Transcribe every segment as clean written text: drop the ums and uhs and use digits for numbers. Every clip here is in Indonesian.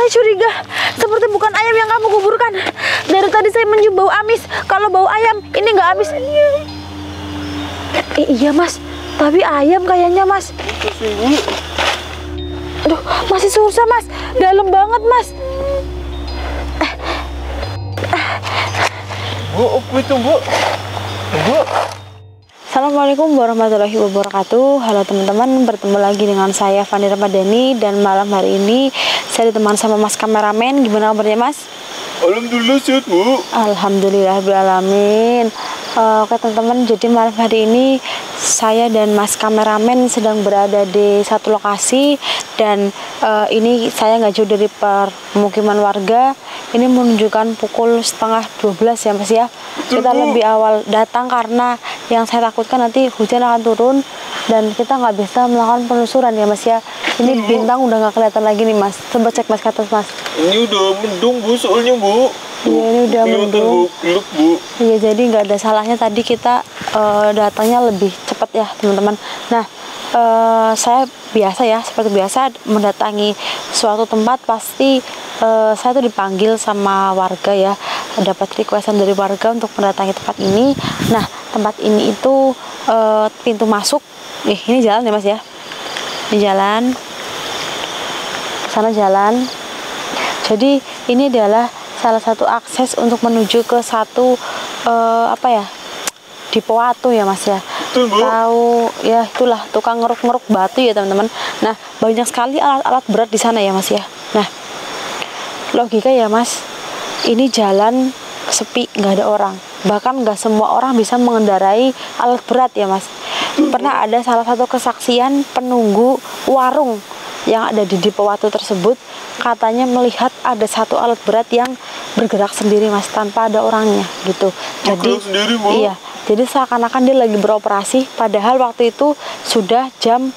Saya curiga seperti bukan ayam yang kamu kuburkan. Dari tadi saya mencium bau amis. Kalau bau ayam ini nggak amis. Iya Mas, tapi ayam kayaknya Mas. Aduh, masih susah Mas, dalam banget Mas. Bu, apa itu Bu? Bu. Assalamualaikum warahmatullahi wabarakatuh. Halo teman-teman, bertemu lagi dengan saya Fani Ramadhani. Dan malam hari ini saya ditemani sama Mas kameramen. Gimana kabarnya Mas? Alhamdulillah sehat Bu. Alhamdulillahirrahmanirrahim. Oke teman-teman, jadi malam hari ini saya dan Mas kameramen sedang berada di satu lokasi. Dan ini saya nggak jauh dari permukiman warga. Ini menunjukkan pukul 11:30 ya Mas ya. Kita lebih awal datang karena yang saya takutkan nanti hujan akan turun dan kita nggak bisa melakukan penelusuran ya Mas ya. Ini bintang udah nggak kelihatan lagi nih Mas. Coba cek Mas ke atas Mas. Ini udah mendung Bu soalnya Bu. Iya, ini udah mendung. Bu. Iya, jadi nggak ada salahnya tadi kita datangnya lebih cepat ya teman-teman. Nah, saya biasa ya, seperti biasa mendatangi suatu tempat pasti saya tuh dipanggil sama warga ya, dapat requestan dari warga untuk mendatangi tempat ini. Nah, tempat ini itu pintu masuk. Ini jalan ya Mas ya. Ini jalan. Ke sana jalan. Jadi ini adalah salah satu akses untuk menuju ke satu apa ya? Dipo Watu ya Mas ya. Tahu ya, itulah tukang ngeruk-ngeruk batu ya teman-teman. Nah, banyak sekali alat-alat berat di sana ya Mas ya. Nah, logika ya Mas, ini jalan sepi, nggak ada orang. Bahkan nggak semua orang bisa mengendarai alat berat ya Mas. Pernah ada salah satu kesaksian penunggu warung yang ada di Dipo Watu tersebut, katanya melihat ada satu alat berat yang bergerak sendiri Mas, tanpa ada orangnya gitu. Jadi sendiri, iya, jadi seakan-akan dia lagi beroperasi, padahal waktu itu sudah jam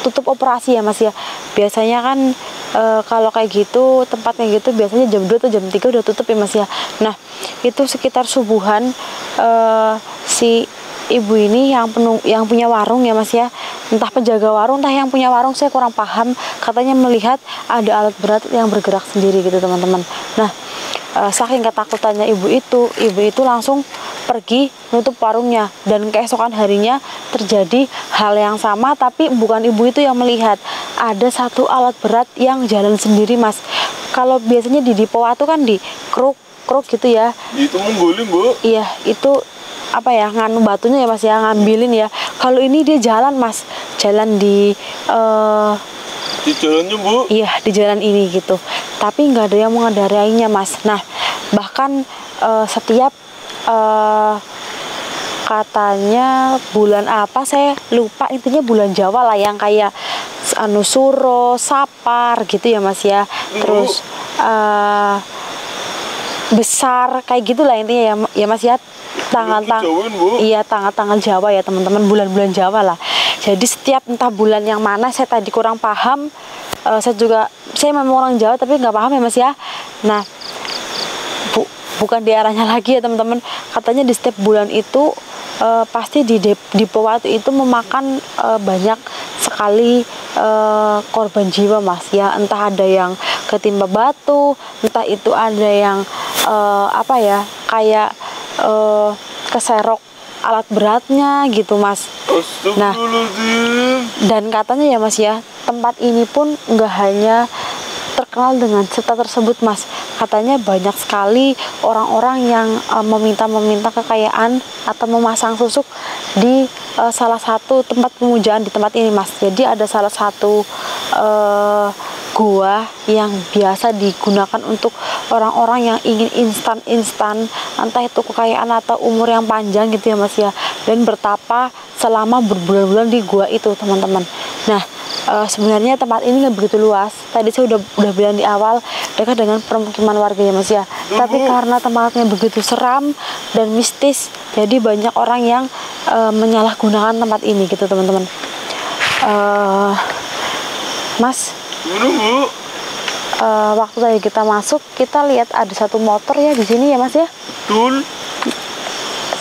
tutup operasi ya Mas ya. Biasanya kan kalau kayak gitu, tempatnya gitu biasanya jam 2 atau jam 3 udah tutup ya Mas ya. Nah, itu sekitar subuhan si ibu ini yang punya warung ya Mas ya, entah penjaga warung, entah yang punya warung, saya kurang paham, katanya melihat ada alat berat yang bergerak sendiri gitu teman-teman. Nah, saking ketakutannya ibu itu langsung pergi nutup warungnya, dan keesokan harinya terjadi hal yang sama, tapi bukan ibu itu yang melihat, ada satu alat berat yang jalan sendiri Mas. Kalau biasanya di Dipo Watu kan di kruk gitu ya, itu menggulung Bu. iya, itu apa ya, nganu batunya ya Mas ya, ngambilin ya. Kalau ini dia jalan Mas, jalan di jalannya Bu. iya, di jalan ini gitu, tapi nggak ada yang mengendarainya Mas. Nah, bahkan setiap katanya bulan apa saya lupa, intinya bulan Jawa lah yang kayak anu Suro, Sapar gitu ya Mas ya. Terus besar kayak gitulah intinya ya Mas ya. Tanggal-tanggal Jawa ya teman-teman, bulan-bulan Jawa lah. Jadi setiap entah bulan yang mana saya tadi kurang paham. Saya memang orang Jawa tapi nggak paham ya Mas ya. Nah, bukan di arahnya lagi ya teman-teman. Katanya di setiap bulan itu pasti di Dipo Watu itu memakan banyak sekali korban jiwa Mas ya. Entah ada yang ketimpa batu, entah itu ada yang apa ya, kayak keserok alat beratnya gitu Mas. Nah, dan katanya ya Mas ya, tempat ini pun nggak hanya terkenal dengan cerita tersebut Mas. Katanya banyak sekali orang-orang yang meminta kekayaan atau memasang susuk di salah satu tempat pemujaan di tempat ini Mas. Jadi ada salah satu gua yang biasa digunakan untuk orang-orang yang ingin instan, entah itu kekayaan atau umur yang panjang gitu ya Mas ya, dan bertapa selama berbulan-bulan di gua itu teman-teman. Nah, sebenarnya tempat ini nggak begitu luas. Tadi saya udah bilang di awal, dekat dengan permukiman warga ya Mas ya. Tapi karena tempatnya begitu seram dan mistis, jadi banyak orang yang menyalahgunakan tempat ini gitu teman-teman. Mas, waktu tadi kita masuk, kita lihat ada satu motor ya di sini ya Mas ya. Betul.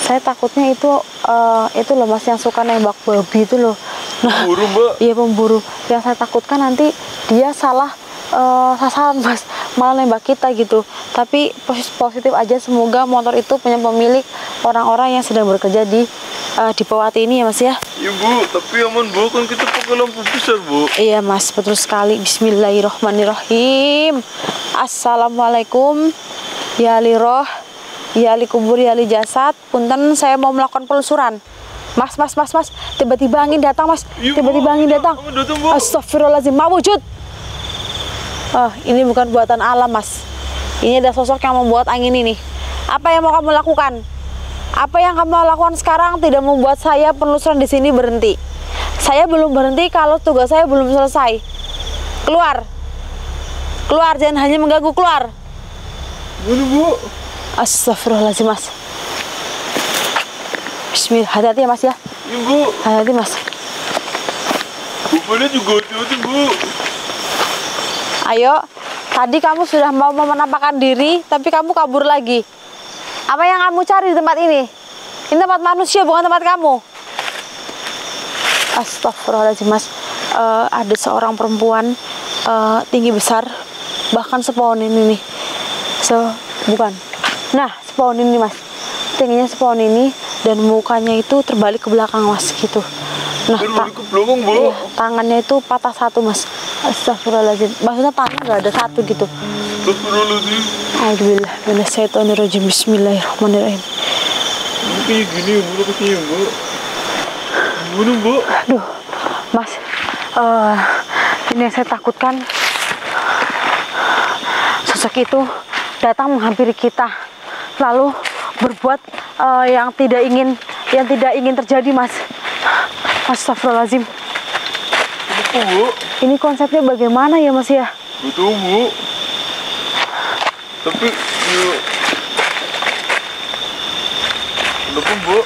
Saya takutnya itu loh Mas, yang suka nembak babi itu loh. Nah, pemburu Mbak. Iya, pemburu. Yang saya takutkan nanti dia salah sasaran mas, malah nembak kita gitu. Tapi positif aja, semoga motor itu punya pemilik orang-orang yang sedang bekerja di Dipawati ini ya mas ya. Iya bu, tapi aman bu, kan kita pakai lampu besar bu. Iya mas, betul sekali. Bismillahirrohmanirrohim. Assalamualaikum ya li roh, ya li kubur, ya li jasad. Punten, saya mau melakukan penelusuran. Mas, tiba-tiba angin datang mas. Iya, Tiba-tiba angin datang. Bu. Astagfirullahaladzim, mawujud. Ini bukan buatan alam mas. Ini ada sosok yang membuat angin ini. Apa yang mau kamu lakukan? Apa yang kamu lakukan sekarang tidak membuat saya penelusuran di sini berhenti. Saya belum berhenti kalau tugas saya belum selesai. Keluar, jangan hanya mengganggu, keluar. Mana bu? Astagfirullahaladzim mas. Bismillah, hati-hati ya mas ya. Iya bu. Hati-hati mas. Bapaknya juga hati-hati bu. Ayo, tadi kamu sudah mau menampakkan diri, tapi kamu kabur lagi. Apa yang kamu cari di tempat ini? Ini tempat manusia, bukan tempat kamu. Astagfirullahaladzim mas. Ada seorang perempuan tinggi besar, bahkan sepohon ini nih. Bukan. Nah, sepohon ini mas. Tingginya sepohon ini dan mukanya itu terbalik ke belakang mas gitu. Nah, Terbalik ke belakang bu. Iya, tangannya itu patah satu mas. Astagfirullahaladzim. Maksudnya tangan nggak ada satu gitu. Astagfirullahaladzim. Alhamdulillah, minasyaitonirrajim. Bismillahirrahmanirrahim. Bu kayak gini bu, katanya bu. Mana bu? Aduh, mas, ini yang saya takutkan. Sosok itu datang menghampiri kita, lalu berbuat yang tidak ingin terjadi mas. Astagfirullahaladzim. Apa bu? Ini konsepnya bagaimana ya mas ya? Betul bu. Tapi ya. Kenapa bu?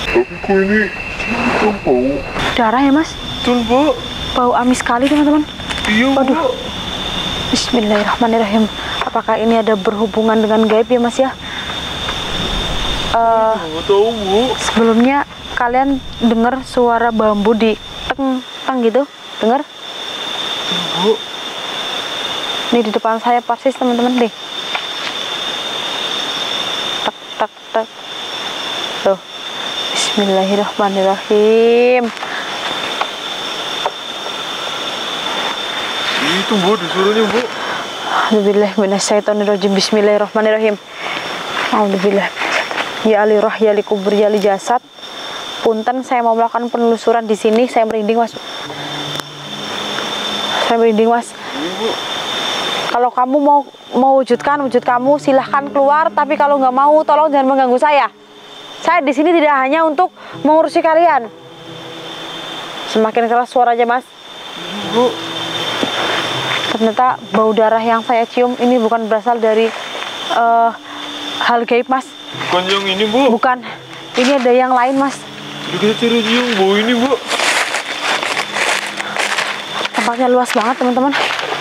Tapi kok ini kan bau. Darah ya mas? Betul bu. Bau amis sekali teman-teman. Iya bu. Waduh. Bismillahirrahmanirrahim. Apakah ini ada berhubungan dengan gaib ya mas ya? Nggak tahu bu. Sebelumnya kalian dengar suara bambu di teng teng gitu? Dengar? Bu. Ini di depan saya persis teman-teman deh. Tak tak tak. Tuh. Bismillahirrahmanirrahim. Itu bu, disuruhnya bu. Alhamdulillah minasyaitonirrajim. Bismillahirrahmanirrahim. Alhamdulillah. Ya ali roh, ya li kubur, ya li jasad. Punten, saya mau melakukan penelusuran di sini. Saya merinding mas. Kalau kamu mau wujud kamu, silahkan keluar. Tapi kalau nggak mau, tolong jangan mengganggu saya. Saya di sini tidak hanya untuk mengurusi kalian. Semakin keras suaranya mas. Bu. Ternyata bau darah yang saya cium ini bukan berasal dari hal gaib mas. Bukan yang ini bu. Bukan. Ini ada yang lain mas. Jadi kita cari yang bau ini bu. Tempatnya luas banget teman-teman.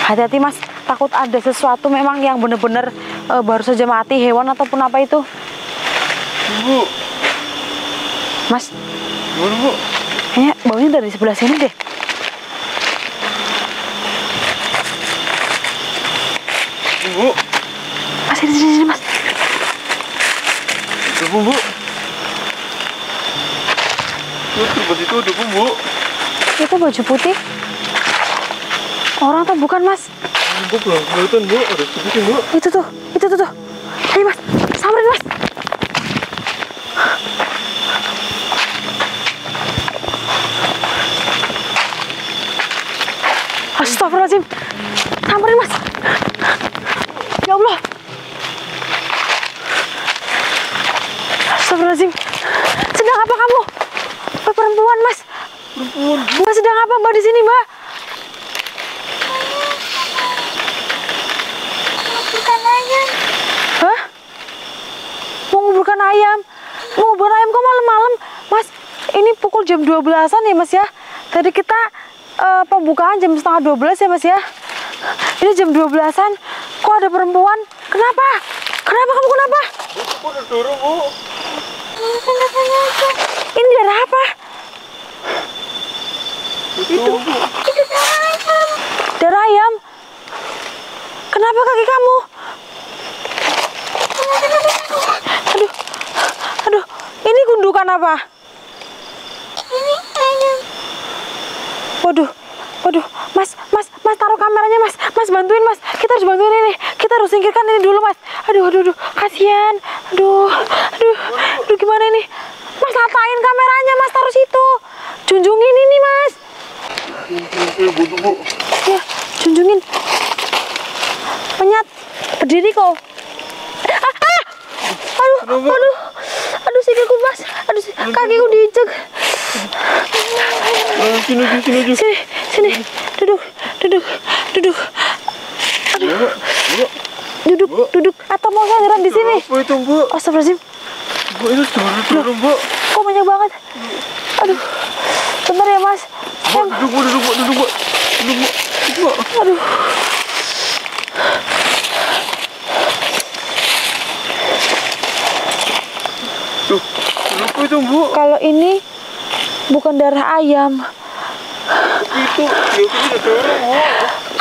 Hati-hati mas. Takut ada sesuatu memang yang benar-benar baru saja mati, hewan ataupun apa itu. Bu. Mas. Gimana bu? Kayaknya baunya dari sebelah sini deh. Bu. Mas sini mas. Ada bu. Tuh, tempat itu ada bu. Itu baju putih. Orang tuh bukan mas. Bu belum kelihatan bu, ada sedikit bu. Itu tuh. Ayo mas, samperin mas. Astagfirullahaladzim. Samperin mas. Ya Allah. Astagfirullahaladzim. Sedang apa kamu? Perempuan mas. Perempuan. Mbak sedang apa mbak di sini mbak? Bukan ayam. Hah? Mau nguburkan ayam? Mau ngubur ayam kok malam-malam? Mas, ini pukul jam 12-an ya mas ya? Tadi kita pembukaan jam setengah 12 ya mas ya? Ini jam 12-an. Kok ada perempuan? Kenapa? Kenapa kamu kenapa? Bu, ada darah bu. Bukan darahnya aja. Ini darah apa? Itu, Bu. Itu ayam. Darah ayam. Kenapa kaki kamu? Aduh, aduh, ini gundukan apa? Ini ayam. Waduh, waduh, mas, taruh kameranya mas, bantuin mas, kita harus bantuin ini, kita harus singkirkan ini dulu mas. Aduh, kasihan, aduh, gimana ini? Mas latain kameranya mas, taruh situ, junjungin ini mas. Butuh, Bu. Ya, junjungin. Penyat, berdiri kok. Aduh, sikilku mas, kakiku diinjek. Sini aja. Sini, duduk. Duduk. Atau mau saya nyerang di sini? Apa itu, Bu? Astagfirullahaladzim. Bu, itu dorong, Bu. Kok banyak banget? Aduh, bentar ya mas. Duduk, Bu. Aduh. Tuh, apa itu, Bu? Kalau ini bukan darah ayam. Itu, ya kita dorong, Bu.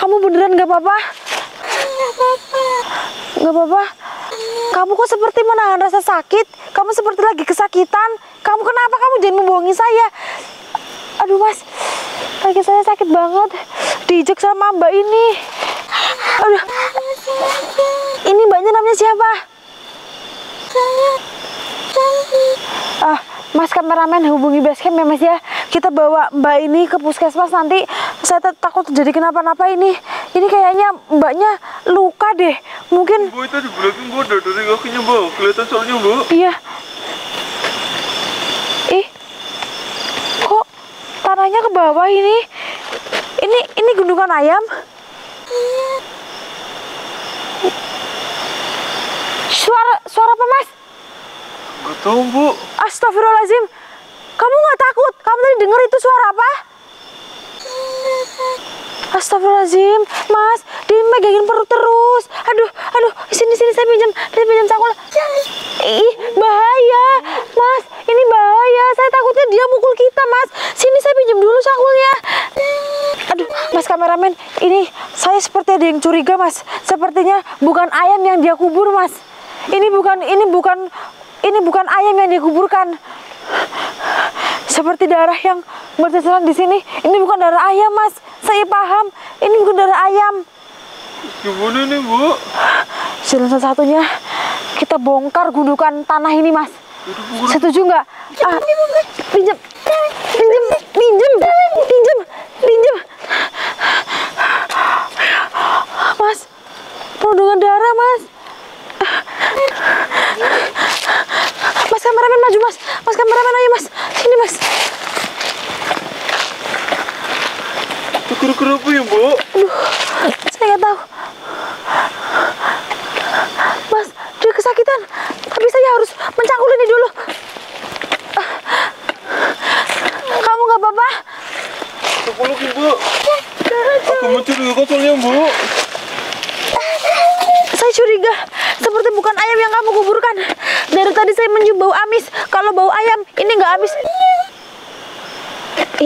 Kamu beneran gak apa-apa? Gak apa-apa? Kamu kok seperti menahan rasa sakit? Kamu seperti lagi kesakitan? Kamu kenapa? Kamu jangan membohongi saya. Aduh mas, kaki saya sakit banget. Diinjek sama mbak ini. Aduh. Ini mbaknya namanya siapa? Mas kameramen hubungi basecamp ya mas ya. Kita bawa mbak ini ke puskesmas, nanti saya takut terjadi kenapa-napa ini. Ini kayaknya mbaknya luka deh. Mungkin. Bu, itu di belakang, Bu, dari kakinya, Bu. Kelihatan soalnya, Bu. Iya. Kok tanahnya ke bawah ini? Ini gundukan ayam? Suara apa mas? Gak tahu, Bu. Astagfirullahaladzim. Kamu nggak takut? Kamu tadi dengar itu suara apa? Astagfirullahaladzim, mas, dia megangin perut terus. Aduh, sini saya pinjam cangkul. Ih, bahaya, mas, ini bahaya. Saya takutnya dia mukul kita, mas. Sini saya pinjam dulu cangkulnya. Aduh, mas kameramen, ini saya seperti ada yang curiga, mas. Sepertinya bukan ayam yang dia kubur, mas. Ini bukan ayam yang dikuburkan. Seperti darah yang berceceran di sini. Ini bukan darah ayam, mas. Saya paham. Ini bukan darah ayam. Gimana nih, Bu? Jalan satu-satunya kita bongkar gundukan tanah ini, mas. Setuju nggak? Pinjam. Mas, penuh dengan darah, mas. Mas kameramen maju, mas. Mas kameramen ayo, mas. Sini, mas. Kira-kira apa ya, Bu? Aduh, saya nggak tahu. Mas, dia kesakitan. Tapi saya harus mencangkul ini dulu. Kamu nggak apa-apa? Tepulukin, Bu. Aku mencurigakan soalnya, Bu. Saya curiga seperti bukan ayam yang kamu kuburkan. Dari tadi saya mencium bau amis. Kalau bau ayam, ini nggak amis.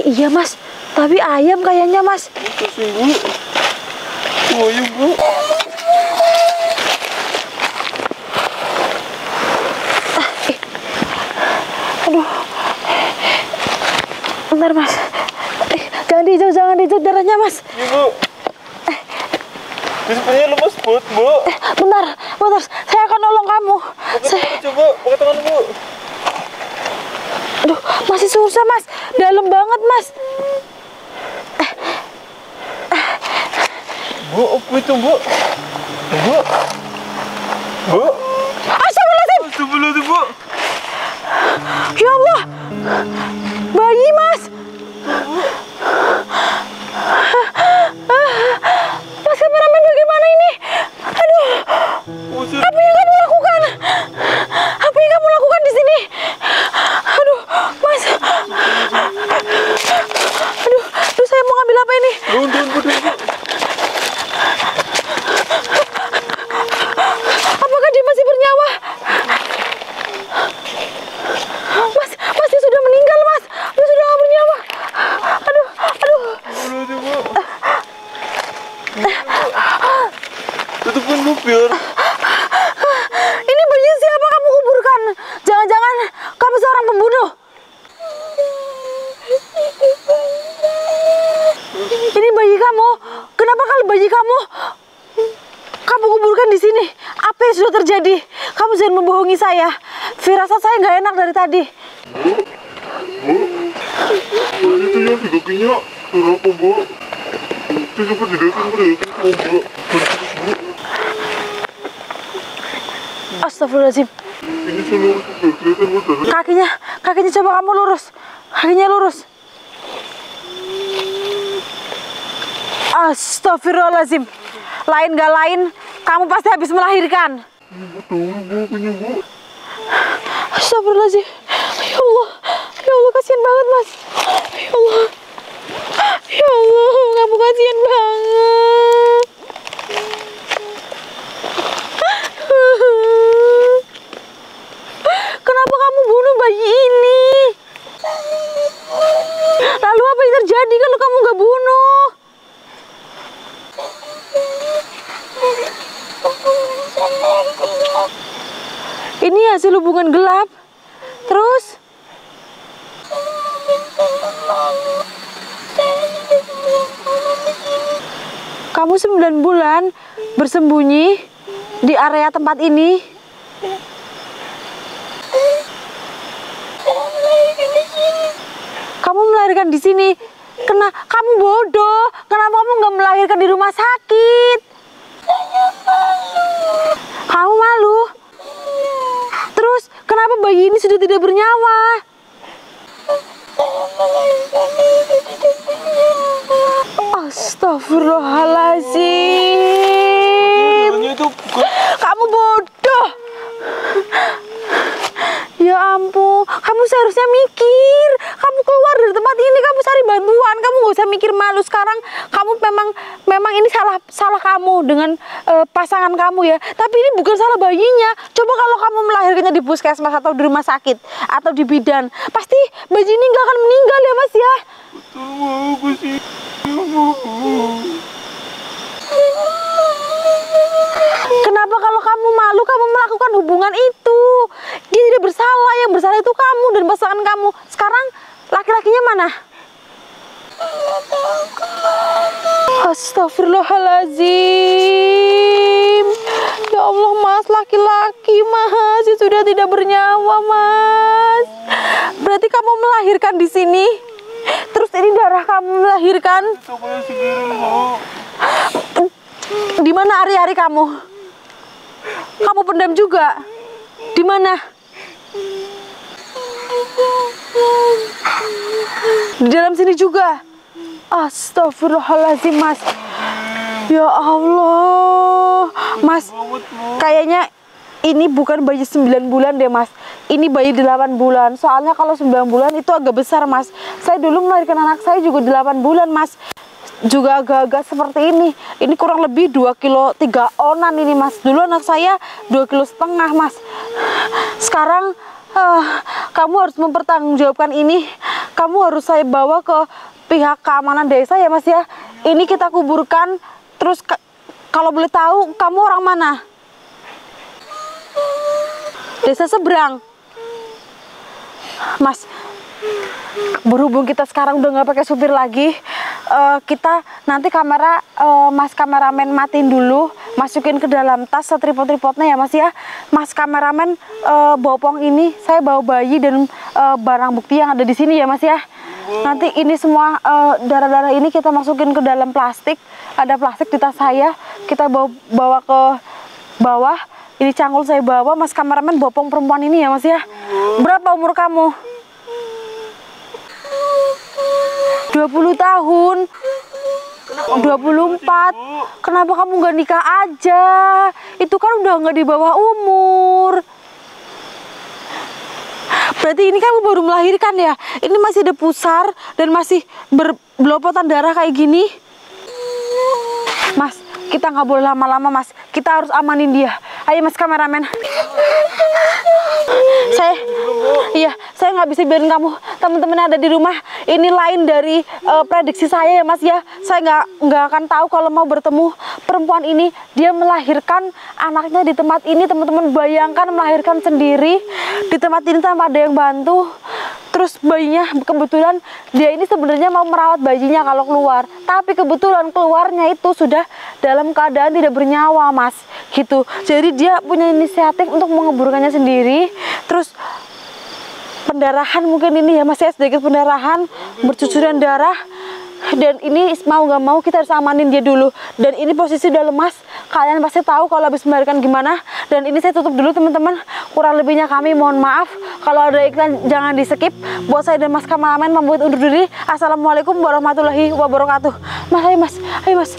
Iya, mas. Tapi ayam kayaknya, mas. Itu sih, Bu. Oh, iya, Bu. Aduh. Bentar, mas. Jangan dijauh darahnya, mas. Iya, Bu. Ini sepertinya lemas banget, Bu. Bentar. Saya akan nolong kamu. Coba, pakai tangan, Bu. Aduh, masih susah, mas. Dalam banget, mas. Bu, apa itu, Bu? Bu. Astagfirullahaladzim, Bu. Ya Allah. Bayi, mas. Mas kameramen, bagaimana ini? Aduh. Apa yang kamu lakukan? Apa yang kamu lakukan di sini? Aduh, mas. Aduh, saya mau ngambil apa ini? Bu. Apakah dia masih bernyawa? Mas, dia sudah meninggal, mas. Dia sudah nggak bernyawa. Aduh. bayi kamu kuburkan di sini? Apa yang sudah terjadi? Kamu jangan membohongi saya. Firasat saya nggak enak dari tadi. Bu, itu yang di kakinya kenapa, Bu? Itu seperti daging, Bu. Astagfirullahaladzim. Ini seluruh kelihatan, Bu. Kakinya coba kamu lurus. Kakinya lurus. Astagfirullahaladzim. Lain gak lain, kamu pasti habis melahirkan. Betul, Bu, punya, Bu. Astagfirullahaladzim. Ya Allah, kasihan banget, Mas. Ya Allah, kamu kasihan banget. Kenapa kamu bunuh bayi ini? Lalu apa yang terjadi kalau kamu gak bunuh? Ini hasil hubungan gelap. Terus? Kamu 9 bulan bersembunyi di area tempat ini. Kamu melahirkan di sini. Kamu bodoh. Kenapa kamu nggak melahirkan di rumah sakit? Kamu malu? Terus kenapa bayi ini sudah tidak bernyawa? Astagfirullahaladzim. Kamu bodoh. Ya ampun, kamu seharusnya mikir. Kamu keluar dari tempat ini, kamu cari bantuan. Kamu gak usah mikir malu sekarang. Kamu memang ini salah kamu dengan pasangan kamu ya. Tapi ini bukan salah bayinya. Coba kalau kamu melahirkannya di puskesmas atau di rumah sakit atau di bidan, pasti bayi ini gak akan meninggal ya, Mas ya. Kenapa kalau kamu malu kamu melakukan hubungan itu? Dia tidak bersalah, yang bersalah itu kamu dan pasangan kamu. Sekarang laki-lakinya mana? Astagfirullahaladzim. Ya Allah, Mas, laki-laki, Mas, sudah tidak bernyawa, Mas. Berarti kamu melahirkan di sini. Terus ini darah kamu melahirkan. Di mana ari-ari kamu? Kamu pendam juga? Di mana? Di dalam sini juga? Astagfirullahaladzim, Mas. Ya Allah, Mas, kayaknya ini bukan bayi 9 bulan deh, Mas. Ini bayi 8 bulan. Soalnya kalau 9 bulan itu agak besar, Mas. Saya dulu melahirkan anak saya juga 8 bulan, Mas. Juga agak-agak seperti ini. Ini kurang lebih 2 kilo 3 onan ini, Mas. Dulu anak saya 2,5 kilo, Mas. Sekarang kamu harus mempertanggungjawabkan ini. Kamu harus saya bawa ke pihak keamanan desa ya, Mas ya. Ini kita kuburkan. Terus kalau boleh tahu kamu orang mana? Desa seberang. Mas, berhubung kita sekarang udah nggak pakai supir lagi, kita nanti Mas kameramen matiin dulu, masukin ke dalam tas setripod-tripodnya ya, Mas ya. Mas kameramen bopong ini, saya bawa bayi dan barang bukti yang ada di sini ya, Mas ya. Nanti ini semua darah-darah ini kita masukin ke dalam plastik. Ada plastik di tas saya, kita bawa ke bawah. Ini cangkul saya bawa, Mas kameramen bopong perempuan ini ya, Mas ya. Berapa umur kamu? 20 tahun. 24. Kenapa kamu gak nikah aja? Itu kan udah gak di bawah umur. Berarti ini kamu baru melahirkan ya? Ini masih ada pusar dan masih berbelopotan darah kayak gini. Mas, kita nggak boleh lama-lama, Mas. Kita harus amanin dia. Ayo, Mas kameramen. Saya nggak bisa biarin kamu, teman-teman ada di rumah. Ini lain dari prediksi saya ya, Mas ya. Saya nggak akan tahu kalau mau bertemu perempuan ini. Dia melahirkan anaknya di tempat ini, teman-teman. Bayangkan melahirkan sendiri di tempat ini tanpa ada yang bantu. Terus bayinya kebetulan dia ini sebenarnya mau merawat bayinya kalau keluar, tapi kebetulan keluarnya itu sudah dalam keadaan tidak bernyawa, Mas, gitu. Jadi dia punya inisiatif untuk menguburkannya sendiri. Terus pendarahan mungkin ini ya, masih sedikit pendarahan, bercucuran darah. Dan ini mau gak mau kita harus amanin dia dulu. Dan ini posisi udah lemas, kalian pasti tahu kalau habis melahirkan gimana. Dan ini saya tutup dulu teman-teman, kurang lebihnya kami mohon maaf. Kalau ada iklan jangan di skip. Buat saya dan Mas kameramen membuat undur diri. Assalamualaikum warahmatullahi wabarakatuh. Mas, ayo mas, ayo mas.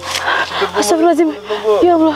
Astagfirullahaladzim, ya Allah.